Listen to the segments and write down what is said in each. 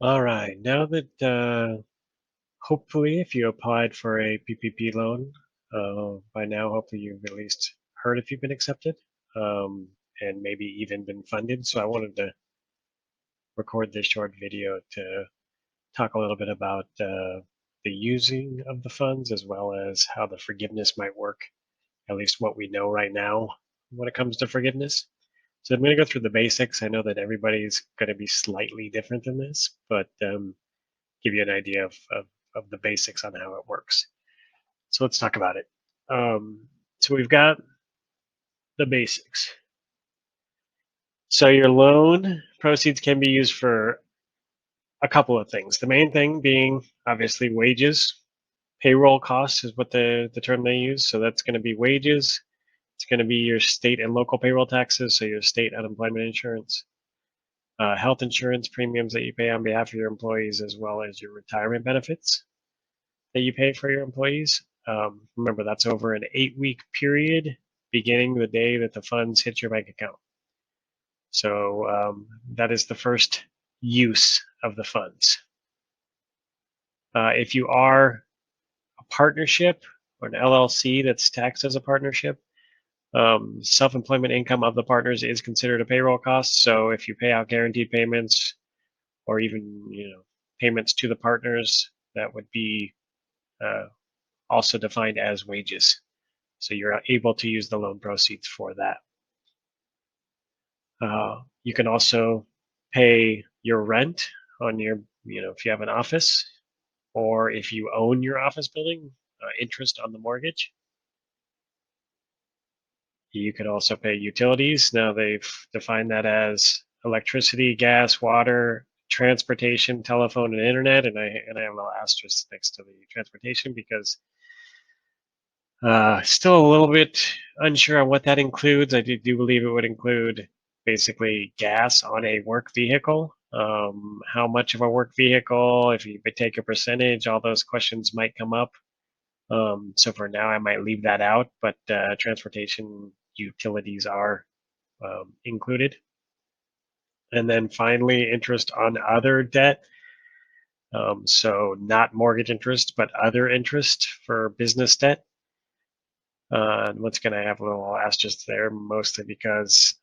All right, now that hopefully if you applied for a PPP loan, by now hopefully you've at least heard if you've been accepted and maybe even been funded. So I wanted to record this short video to talk a little bit about the using of the funds as well as how the forgiveness might work, at least what we know right now when it comes to forgiveness. So I'm going to go through the basics. I know that everybody's going to be slightly different in this, but give you an idea of the basics on how it works. So let's talk about it. So we've got the basics. So your loan proceeds can be used for a couple of things. The main thing being obviously wages. Payroll costs is what the term they use. So that's going to be wages. It's going to be your state and local payroll taxes, so your state unemployment insurance, health insurance premiums that you pay on behalf of your employees, as well as your retirement benefits that you pay for your employees. Remember, that's over an 8-week period beginning the day that the funds hit your bank account. So that is the first use of the funds. If you are a partnership or an LLC that's taxed as a partnership, self-employment income of the partners is considered a payroll cost. So if you pay out guaranteed payments or even payments to the partners, that would be also defined as wages. So you're able to use the loan proceeds for that. You can also pay your rent on your, if you have an office or if you own your office building, interest on the mortgage. You could also pay utilities. Now they've defined that as electricity, gas, water, transportation, telephone, and internet. And I have a little asterisk next to the transportation because still a little bit unsure on what that includes. I do believe it would include basically gas on a work vehicle. How much of a work vehicle, if you take a percentage, all those questions might come up. So for now, I might leave that out, but transportation utilities are included. And then finally, interest on other debt. So not mortgage interest, but other interest for business debt. And once again, I have a little asterisk there, mostly because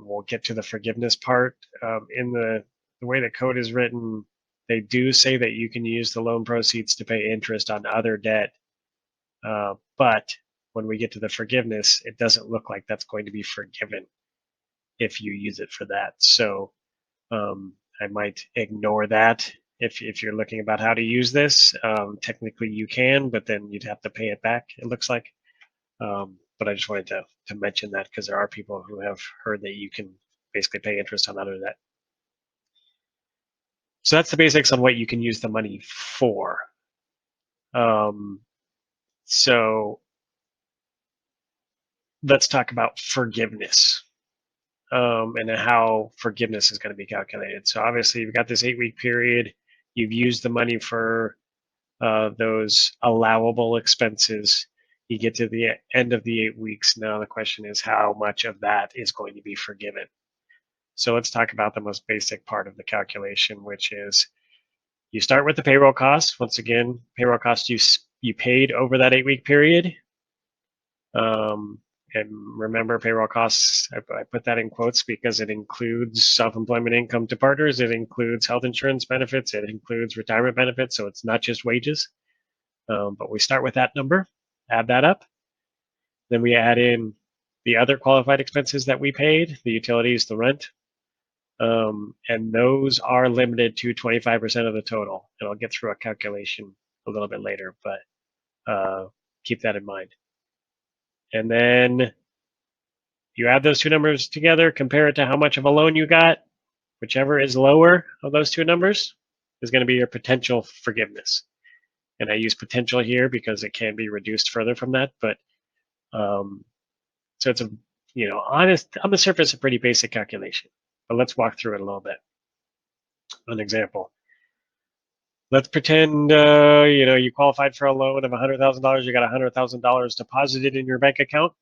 we'll get to the forgiveness part. In the way the code is written, they do say that you can use the loan proceeds to pay interest on other debt. But when we get to the forgiveness, it doesn't look like that's going to be forgiven if you use it for that. So I might ignore that if you're looking about how to use this. Technically, you can, but then you'd have to pay it back, it looks like. But I just wanted to mention that because there are people who have heard that you can basically pay interest on other debt. So that's the basics on what you can use the money for. So let's talk about forgiveness and how forgiveness is going to be calculated. So obviously you've got this 8-week period. You've used the money for those allowable expenses. You get to the end of the 8 weeks. Now the question is how much of that is going to be forgiven. So let's talk about the most basic part of the calculation, which is you start with the payroll costs. Once again, payroll costs you paid over that 8-week period. And remember, payroll costs, I put that in quotes because it includes self-employment income to partners. It includes health insurance benefits. It includes retirement benefits. So it's not just wages. But we start with that number, add that up. Then we add in the other qualified expenses that we paid, the utilities, the rent. And those are limited to 25% of the total. And I'll get through a calculation a little bit later, but keep that in mind. And then you add those two numbers together, compare it to how much of a loan you got. Whichever is lower of those two numbers is going to be your potential forgiveness. And I use potential here because it can be reduced further from that. But so it's honest on the surface, a pretty basic calculation. But let's walk through it a little bit. An example. Let's pretend you qualified for a loan of $100,000. You got $100,000 deposited in your bank account,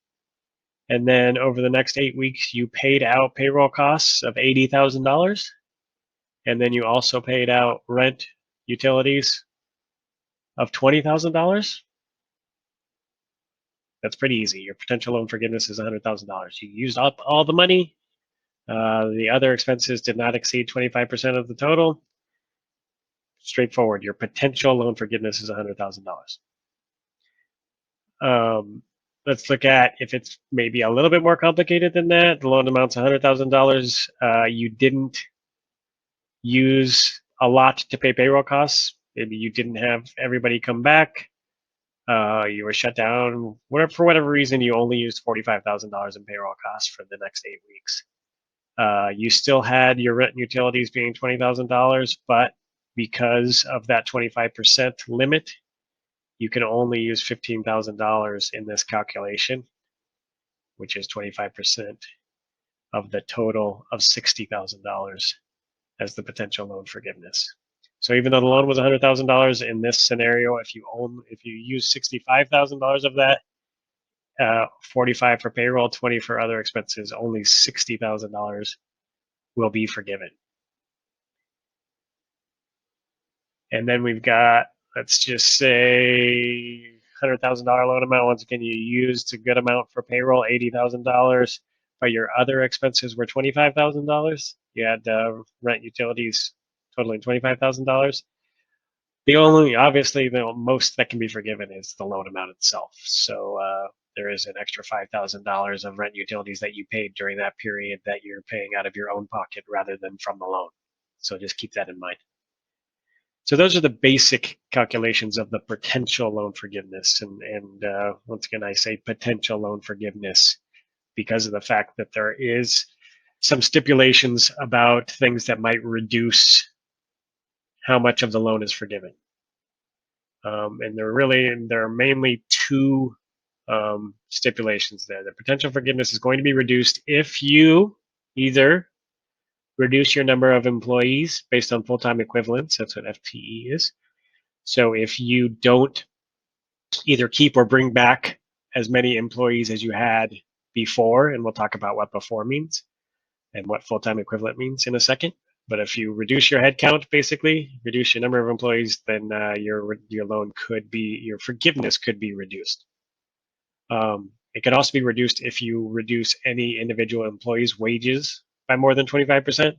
and then over the next 8 weeks, you paid out payroll costs of $80,000, and then you also paid out rent, utilities of $20,000, that's pretty easy. Your potential loan forgiveness is $100,000. You used up all the money. The other expenses did not exceed 25% of the total. Straightforward. Your potential loan forgiveness is $100,000. Let's look at if it's maybe a little bit more complicated than that. The loan amount's $100,000. You didn't use a lot to pay payroll costs. Maybe you didn't have everybody come back. You were shut down. For whatever reason, you only used $45,000 in payroll costs for the next 8 weeks. You still had your rent and utilities being $20,000, but because of that 25% limit, you can only use $15,000 in this calculation, which is 25% of the total of $60,000 as the potential loan forgiveness. So even though the loan was $100,000 in this scenario, if you use $65,000 of that, 45 for payroll, 20 for other expenses, only $60,000 will be forgiven. And then we've got, let's just say, $100,000 loan amount. Once again, you used a good amount for payroll, $80,000, but your other expenses were $25,000. You had rent, utilities totaling $25,000. Obviously, the most that can be forgiven is the loan amount itself. So there is an extra $5,000 of rent utilities that you paid during that period that you're paying out of your own pocket rather than from the loan. So just keep that in mind. So those are the basic calculations of the potential loan forgiveness. And once again, I say potential loan forgiveness because of the fact that there is some stipulations about things that might reduce how much of the loan is forgiven. And there are mainly two stipulations there. The potential forgiveness is going to be reduced if you either reduce your number of employees based on full-time equivalents. That's what FTE is. So if you don't either keep or bring back as many employees as you had before, and we'll talk about what before means and what full-time equivalent means in a second. But if you reduce your headcount, basically reduce your number of employees, then your forgiveness could be reduced. It could also be reduced if you reduce any individual employee's wages by more than 25%.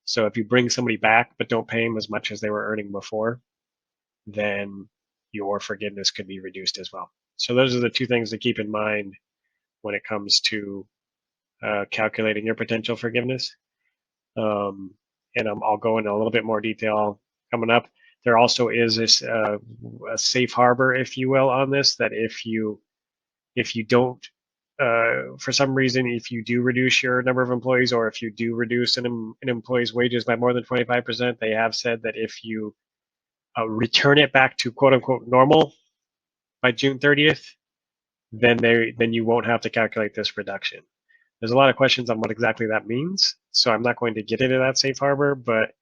So if you bring somebody back but don't pay them as much as they were earning before, then your forgiveness could be reduced as well. So those are the two things to keep in mind when it comes to calculating your potential forgiveness. And I'll go into a little bit more detail coming up. There also is this a safe harbor, if you will, on this, that if you don't, for some reason, if you do reduce your number of employees, or if you do reduce an employee's wages by more than 25%, they have said that if you return it back to quote unquote normal by June 30th, then you won't have to calculate this reduction. There's a lot of questions on what exactly that means, so I'm not going to get into that safe harbor, but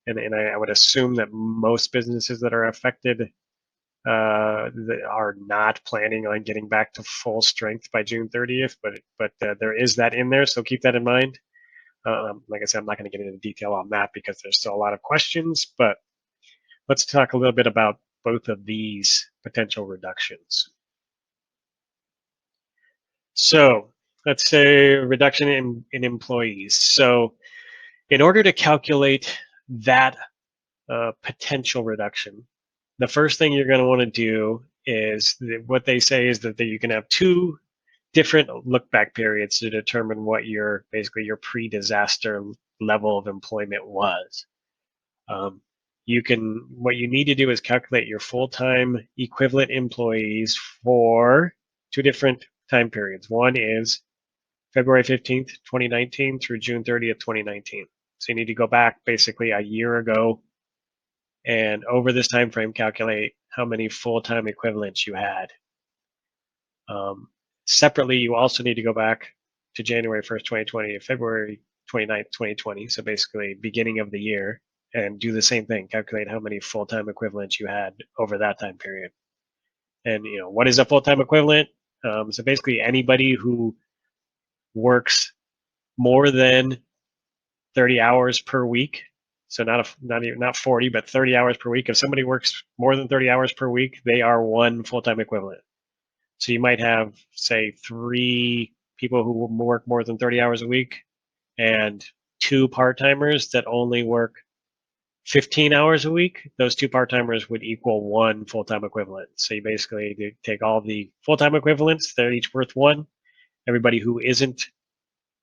and I would assume that most businesses that are affected that are not planning on getting back to full strength by June 30th, but there is that in there, so keep that in mind. Like I said, I'm not going to get into detail on that because there's still a lot of questions, but let's talk a little bit about both of these potential reductions. So let's say reduction in employees. So in order to calculate that potential reduction, the first thing you're going to want to do is what they say is that you can have two different look back periods to determine what basically your pre-disaster level of employment was. What you need to do is calculate your full-time equivalent employees for two different time periods. One is February 15th, 2019 through June 30th, 2019. So you need to go back basically a year ago and over this time frame calculate how many full-time equivalents you had. Separately, you also need to go back to January 1st, 2020 and February 29th, 2020, so basically beginning of the year, and do the same thing, calculate how many full-time equivalents you had over that time period. And what is a full-time equivalent? So basically anybody who works more than 30 hours per week So not 40, but 30 hours per week. If somebody works more than 30 hours per week, they are one full-time equivalent. So you might have, say, 3 people who work more than 30 hours a week and 2 part-timers that only work 15 hours a week. Those 2 part-timers would equal 1 full-time equivalent. So you basically take all the full-time equivalents, they're each worth 1. Everybody who isn't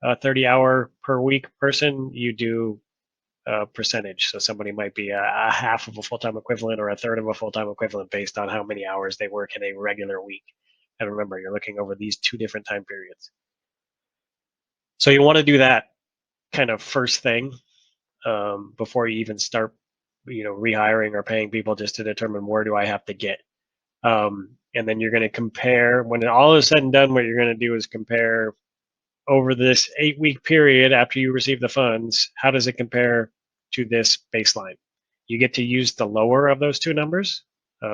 a 30-hour per week person, you do a percentage. So somebody might be a half of a full-time equivalent or a third of a full-time equivalent based on how many hours they work in a regular week. And remember, you're looking over these 2 different time periods. So you want to do that kind of first thing before you even start, rehiring or paying people, just to determine where do I have to get. And then you're going to compare, when all is said and done, what you're going to do is compare over this 8-week period after you receive the funds, how does it compare to this baseline? You get to use the lower of those 2 numbers.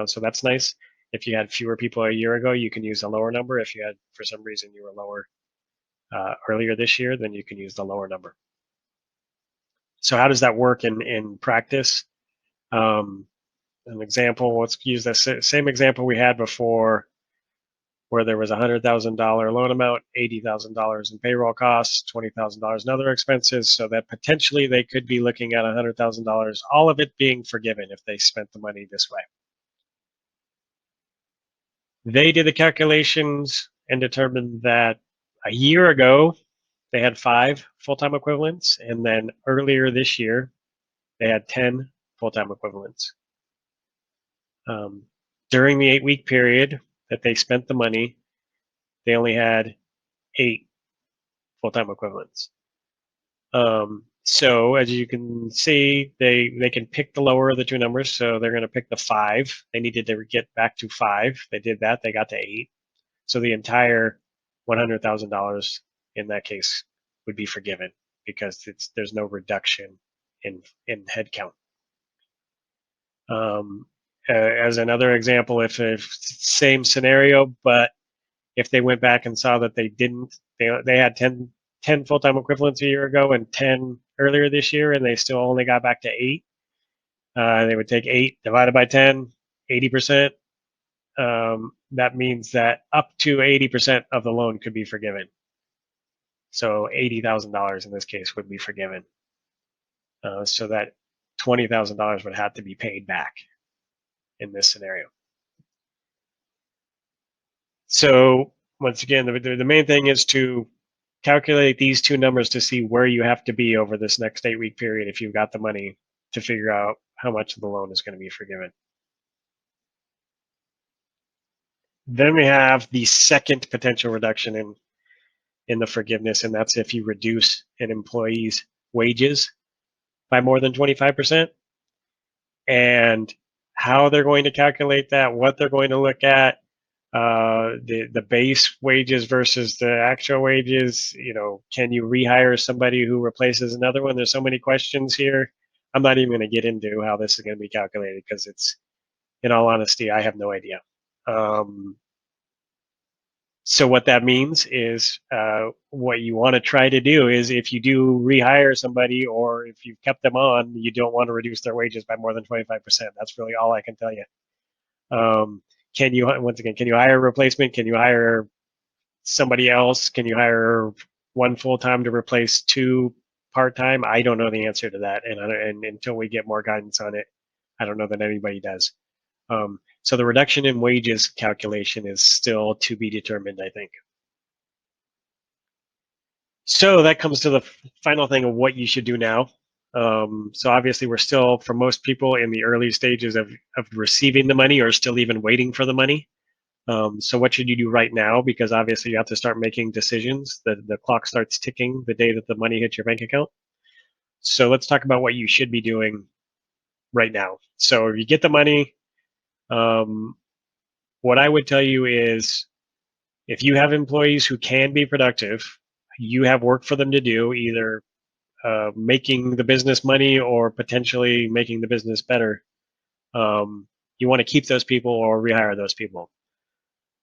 So that's nice. If you had fewer people a year ago, you can use a lower number. If you had, for some reason, you were lower earlier this year, then you can use the lower number. So how does that work in practice? An example, let's use the same example we had before, where there was a $100,000 loan amount, $80,000 in payroll costs, $20,000 in other expenses, so that potentially they could be looking at $100,000, all of it being forgiven if they spent the money this way. They did the calculations and determined that a year ago they had 5 full-time equivalents, and then earlier this year they had 10 full-time equivalents. During the 8-week period that they spent the money, they only had 8 full-time equivalents. So as you can see, they can pick the lower of the 2 numbers. So they're going to pick the 5. They needed to get back to 5. They did that. They got to 8. So the entire $100,000 in that case would be forgiven because there's no reduction in headcount. As another example, if same scenario, but if they went back and saw that they had 10 full-time equivalents a year ago and 10 earlier this year, and they still only got back to 8, they would take 8 divided by 10, 80%. That means that up to 80% of the loan could be forgiven. So $80,000 in this case would be forgiven. So that $20,000 would have to be paid back in this scenario. So once again, the main thing is to calculate these 2 numbers to see where you have to be over this next 8-week period if you've got the money to figure out how much of the loan is going to be forgiven. Then we have the second potential reduction in the forgiveness, and that's if you reduce an employee's wages by more than 25%. And how they're going to calculate that, what they're going to look at, the base wages versus the actual wages. Can you rehire somebody who replaces another one? There's so many questions here. I'm not even going to get into how this is going to be calculated because in all honesty, I have no idea. So what that means is what you want to try to do is, if you do rehire somebody or if you've kept them on, you don't want to reduce their wages by more than 25%. That's really all I can tell you. Can you hire a replacement? Can you hire somebody else? Can you hire 1 full-time to replace 2 part-time? I don't know the answer to that, and until we get more guidance on it, I don't know that anybody does. So the reduction in wages calculation is still to be determined, I think. So that comes to the final thing of what you should do now. So obviously we're still, for most people, in the early stages of receiving the money or still even waiting for the money. So what should you do right now? Because obviously you have to start making decisions. The clock starts ticking the day that the money hits your bank account. So let's talk about what you should be doing right now. So if you get the money, what I would tell you is, if you have employees who can be productive, you have work for them to do, either making the business money or potentially making the business better. You want to keep those people or rehire those people.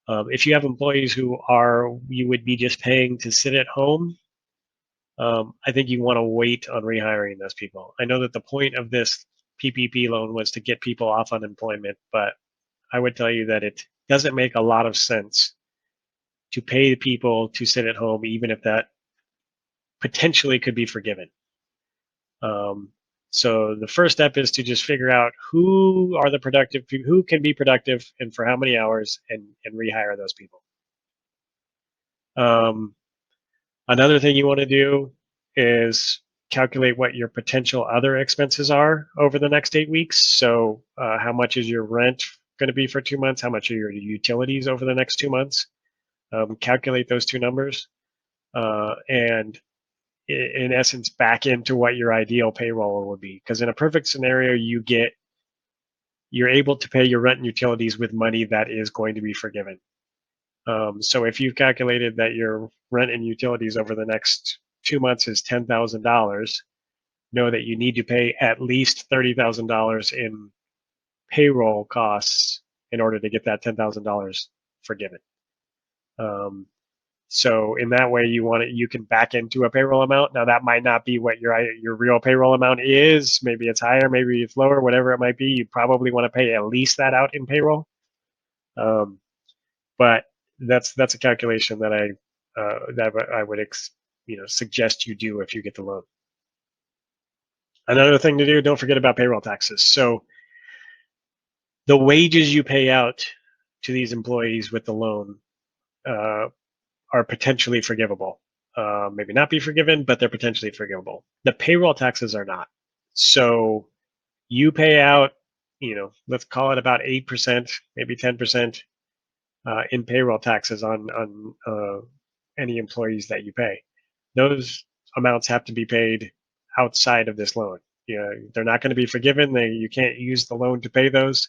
If you have employees who you would be just paying to sit at home, I think you want to wait on rehiring those people. I know that the point of this PPP loan was to get people off unemployment, but I would tell you that it doesn't make a lot of sense to pay people to sit at home, even if that potentially could be forgiven. Um, so the first step is to just figure out who are the productive people, who can be productive and for how many hours, and rehire those people. Um, Another thing you want to do is calculate what your potential other expenses are over the next 8 weeks. So how much is your rent going to be for 2 months? How much are your utilities over the next 2 months? Calculate those two numbers, and in essence back into what your ideal payroll would be. Because in a perfect scenario, you're able to pay your rent and utilities with money that is going to be forgiven. So if you've calculated that your rent and utilities over the next 2 months is $10,000, know that you need to pay at least $30,000 in payroll costs in order to get that $10,000 forgiven. So in that way, you can back into a payroll amount. Now that might not be what your real payroll amount is. Maybe it's higher, maybe it's lower, whatever it might be. You probably want to pay at least that out in payroll. But that's a calculation that I would suggest you do if you get the loan. Another thing to do: don't forget about payroll taxes. So the wages you pay out to these employees with the loan are potentially forgivable. Maybe not be forgiven, but they're potentially forgivable. The payroll taxes are not. So you pay out, let's call it about 8%, maybe 10% in payroll taxes on any employees that you pay. Those amounts have to be paid outside of this loan. They're not going to be forgiven. You can't use the loan to pay those.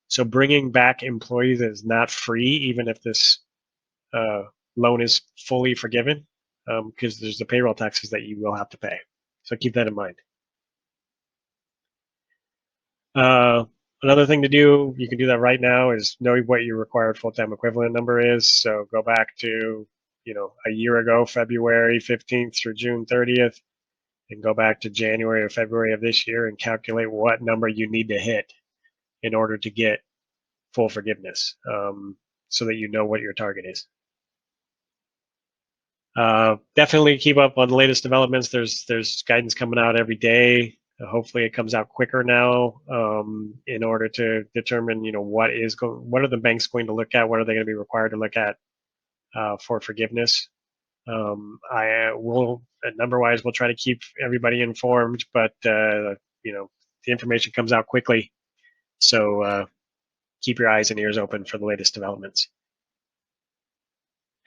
So bringing back employees is not free, even if this loan is fully forgiven, because there's the payroll taxes that you will have to pay. So keep that in mind. Another thing to do, you can do that right now, is know what your required full-time equivalent number is. So go back to, a year ago, February 15th through June 30th, and go back to January or February of this year and calculate what number you need to hit in order to get full forgiveness, so that you know what your target is. Definitely keep up on the latest developments. There's guidance coming out every day. Hopefully it comes out quicker now, in order to determine, what are the banks going to look at, what are they going to be required to look at for forgiveness. I will, at Numberwise, we'll try to keep everybody informed, but the information comes out quickly, so keep your eyes and ears open for the latest developments.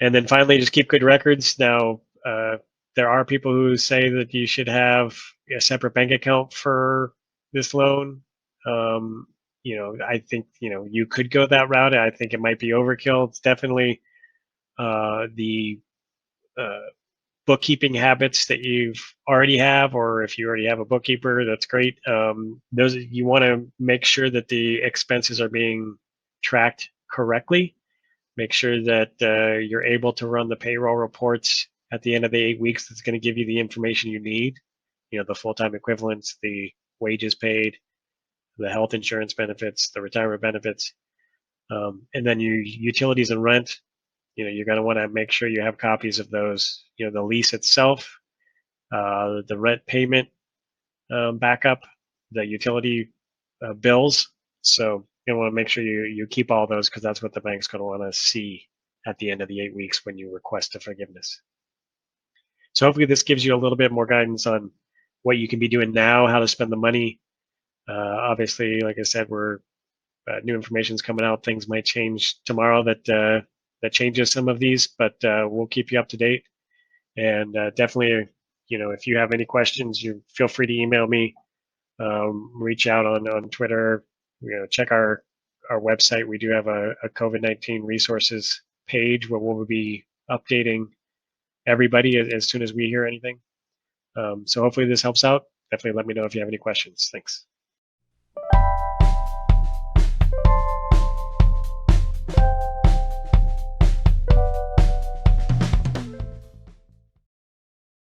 And then finally, just keep good records. Now, there are people who say that you should have a separate bank account for this loan. I think, you could go that route. I think it might be overkill. It's definitely the bookkeeping habits that you've already have, or if you already have a bookkeeper, that's great. Those, you want to make sure that the expenses are being tracked correctly. Make sure that you're able to run the payroll reports at the end of the 8 weeks. That's going to give you the information you need, the full-time equivalents, the wages paid, the health insurance benefits, the retirement benefits, and then your utilities and rent. You're going to want to make sure you have copies of those, the lease itself, the rent payment backup, the utility bills. So you want to make sure you keep all those, because that's what the bank's going to want to see at the end of the 8 weeks when you request a forgiveness. So hopefully this gives you a little bit more guidance on what you can be doing now, how to spend the money. Obviously, like I said, new information is coming out. Things might change tomorrow that changes some of these, but we'll keep you up to date. And definitely, if you have any questions, you feel free to email me, reach out on Twitter. Check our website. We do have a COVID-19 resources page where we'll be updating everybody as soon as we hear anything. So hopefully this helps out. Definitely let me know if you have any questions. Thanks.